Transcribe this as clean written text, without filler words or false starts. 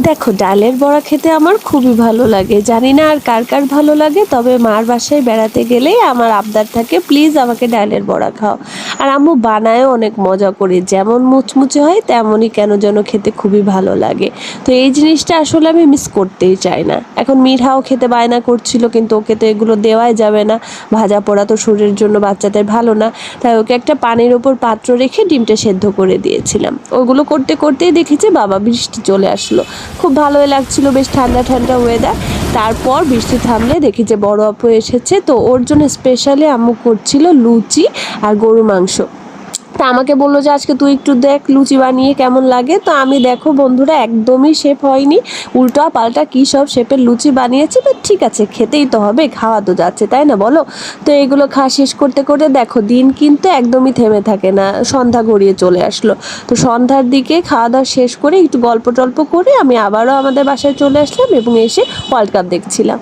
দেখো, ডালের বড়া খেতে আমার খুবই ভালো লাগে। জানি না আর কার কার ভালো লাগে, তবে মার বাসায় বেড়াতে গেলেই আমার আবদার থাকে, প্লিজ আমাকে ডালের বড়া খাও। আর আম্মু বানায়ও অনেক মজা করে, যেমন মুচমুচে হয় তেমনই কেন যেন খেতে খুবই ভালো লাগে। তো এই জিনিসটা আসলে আমি মিস করতেই চাই না। এখন মিঠাও খেতে বায়না করছিল, কিন্তু ওকে তো এগুলো দেওয়াই যাবে না, ভাজা পোড়া তো শরীরের জন্য বাচ্চাদের ভালো না। তাই ওকে একটা পানির ওপর পাত্র রেখে ডিমটা সেদ্ধ করে দিয়েছিলাম। ওগুলো করতে করতেই দেখেছি বাবা বৃষ্টি চলে আসলো। খুব ভালোই লাগছিল, বেশ ঠান্ডা ঠান্ডা ওয়েদার। তারপর বৃষ্টি থামলে দেখি যে বড় আপু এসেছে, তো ওর জন্য স্পেশালি আম্মু করছিল লুচি আর গরু মাংস। তা আমাকে বললো যে আজকে তুই একটু দেখ লুচি বানিয়ে কেমন লাগে। তো আমি, দেখো বন্ধুরা, একদমই শেপ হয়নি, উল্টা পাল্টা কী সব শেপের লুচি বানিয়েছি। তো ঠিক আছে, খেতেই তো হবে, খাওয়া তো যাচ্ছে, তাই না বলো? তো এগুলো খাওয়া শেষ করতে করতে দেখো দিন কিন্তু একদমই থেমে থাকে না, সন্ধ্যা গড়িয়ে চলে আসলো। তো সন্ধ্যার দিকে খাওয়া দাওয়া শেষ করে একটু গল্প টল্প করে আমি আবারও আমাদের বাসায় চলে আসলাম এবং এসে ওয়ার্ল্ড কাপ দেখছিলাম।